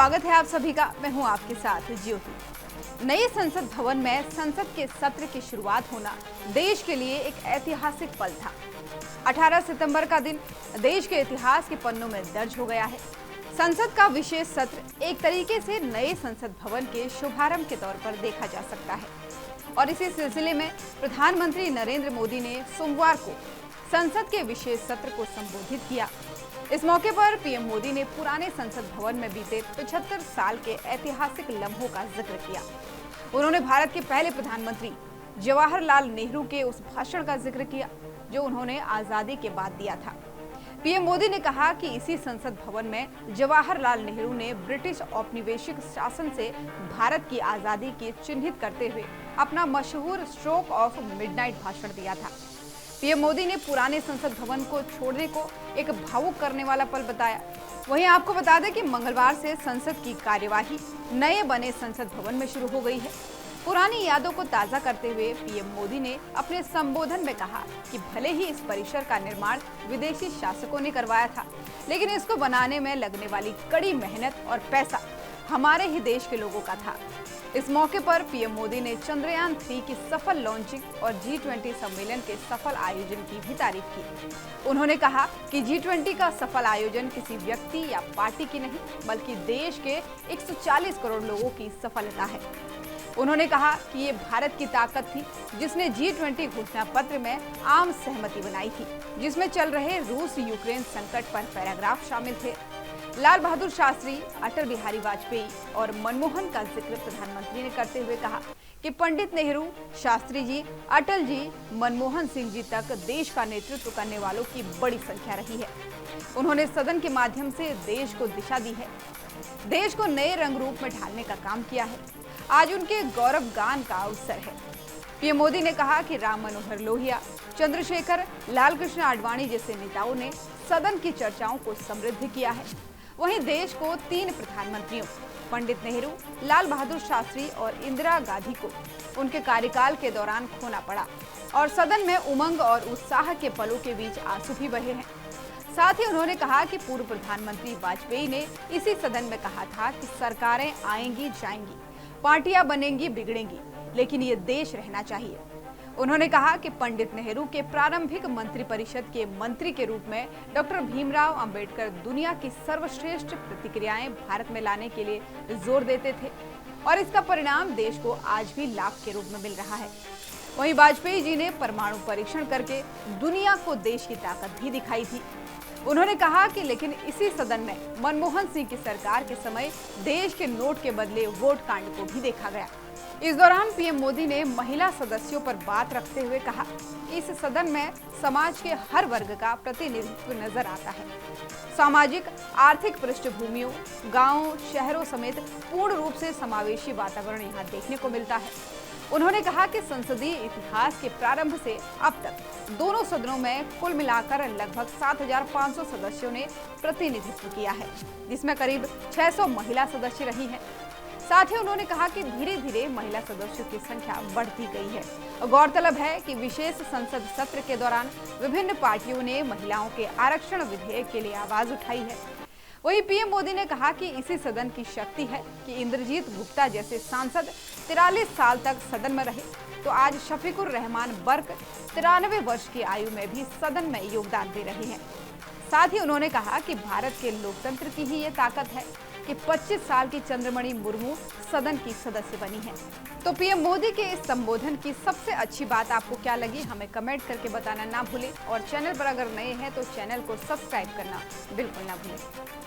स्वागत है आप सभी का। मैं हूं आपके साथ ज्योति। नए संसद भवन में संसद के सत्र की शुरुआत होना देश के लिए एक ऐतिहासिक पल था। 18 सितंबर का दिन देश के इतिहास के पन्नों में दर्ज हो गया है। संसद का विशेष सत्र एक तरीके से नए संसद भवन के शुभारंभ के तौर पर देखा जा सकता है और इसी सिलसिले में प्रधानमंत्री नरेंद्र मोदी ने सोमवार को संसद के विशेष सत्र को संबोधित किया। इस मौके पर पीएम मोदी ने पुराने संसद भवन में बीते 75 साल के ऐतिहासिक लम्हों का जिक्र किया। उन्होंने भारत के पहले प्रधानमंत्री जवाहरलाल नेहरू के उस भाषण का जिक्र किया जो उन्होंने आजादी के बाद दिया था। पीएम मोदी ने कहा कि इसी संसद भवन में जवाहरलाल नेहरू ने ब्रिटिश औपनिवेशिक शासन से भारत की आजादी की चिन्हित करते हुए अपना मशहूर स्ट्रोक ऑफ मिडनाइट भाषण दिया था। पीएम मोदी ने पुराने संसद भवन को छोड़ने को एक भावुक करने वाला पल बताया। वहीं आपको बता दें कि मंगलवार से संसद की कार्यवाही नए बने संसद भवन में शुरू हो गई है। पुरानी यादों को ताजा करते हुए पीएम मोदी ने अपने संबोधन में कहा कि भले ही इस परिसर का निर्माण विदेशी शासकों ने करवाया था, लेकिन इसको बनाने में लगने वाली कड़ी मेहनत और पैसा हमारे ही देश के लोगों का था। इस मौके पर पीएम मोदी ने चंद्रयान 3 की सफल लॉन्चिंग और G20 सम्मेलन के सफल आयोजन की भी तारीफ की। उन्होंने कहा कि G20 का सफल आयोजन किसी व्यक्ति या पार्टी की नहीं, बल्कि देश के 140 करोड़ लोगों की सफलता है। उन्होंने कहा कि ये भारत की ताकत थी जिसने G20 घोषणा पत्र में आम सहमति बनाई थी, जिसमें चल रहे रूस यूक्रेन संकट पर पैराग्राफ शामिल थे। लाल बहादुर शास्त्री, अटल बिहारी वाजपेयी और मनमोहन का जिक्र प्रधानमंत्री ने करते हुए कहा कि पंडित नेहरू, शास्त्री जी, अटल जी, मनमोहन सिंह जी तक देश का नेतृत्व करने वालों की बड़ी संख्या रही है। उन्होंने सदन के माध्यम से देश को दिशा दी है, देश को नए रंग रूप में ढालने का काम किया है। आज उनके गौरव गान का अवसर है। पीएम मोदी ने कहा कि राम मनोहर लोहिया, चंद्रशेखर, लाल कृष्ण आडवाणी जैसे नेताओं ने सदन की चर्चाओं को समृद्ध किया है। वहीं देश को 3 प्रधानमंत्रियों पंडित नेहरू, लाल बहादुर शास्त्री और इंदिरा गांधी को उनके कार्यकाल के दौरान खोना पड़ा और सदन में उमंग और उत्साह के पलों के बीच आंसू भी बहे हैं। साथ ही उन्होंने कहा कि पूर्व प्रधानमंत्री वाजपेयी ने इसी सदन में कहा था कि सरकारें आएंगी जाएंगी, पार्टियां बनेंगी बिगड़ेंगी, लेकिन ये देश रहना चाहिए। उन्होंने कहा कि पंडित नेहरू के प्रारंभिक मंत्रिपरिषद के मंत्री के रूप में डॉक्टर भीमराव अंबेडकर दुनिया की सर्वश्रेष्ठ प्रतिक्रियाएं भारत में लाने के लिए जोर देते थे और इसका परिणाम देश को आज भी लाभ के रूप में मिल रहा है। वहीं वाजपेयी जी ने परमाणु परीक्षण करके दुनिया को देश की ताकत भी दिखाई थी। उन्होंने कहा कि लेकिन इसी सदन में मनमोहन सिंह की सरकार के समय देश के नोट के बदले वोट कांड को भी देखा गया। इस दौरान पीएम मोदी ने महिला सदस्यों पर बात रखते हुए कहा कि इस सदन में समाज के हर वर्ग का प्रतिनिधित्व नजर आता है। सामाजिक आर्थिक पृष्ठभूमियों, गांवों, शहरों समेत पूर्ण रूप से समावेशी वातावरण यहाँ देखने को मिलता है। उन्होंने कहा कि संसदीय इतिहास के प्रारंभ से अब तक दोनों सदनों में कुल मिलाकर लगभग 7,500 सदस्यों ने प्रतिनिधित्व किया है, जिसमें करीब 600 महिला सदस्य रही हैं। साथ ही उन्होंने कहा कि धीरे धीरे महिला सदस्यों की संख्या बढ़ती गई है। गौरतलब है कि विशेष संसद सत्र के दौरान विभिन्न पार्टियों ने महिलाओं के आरक्षण विधेयक के लिए आवाज उठाई है। वहीं पीएम मोदी ने कहा कि इसी सदन की शक्ति है कि इंद्रजीत गुप्ता जैसे सांसद 43 साल तक सदन में रहे, तो आज शफीकुर रहमान बर्क 93 वर्ष की आयु में भी सदन में योगदान दे रहे हैं। साथ ही उन्होंने कहा कि भारत के लोकतंत्र की ही ये ताकत है कि 25 साल की चंद्रमणि मुर्मू सदन की सदस्य बनी है। तो पीएम मोदी के इस संबोधन की सबसे अच्छी बात आपको क्या लगी, हमें कमेंट करके बताना ना भूलें और चैनल पर अगर नए हैं तो चैनल को सब्सक्राइब करना बिल्कुल ना भूलें।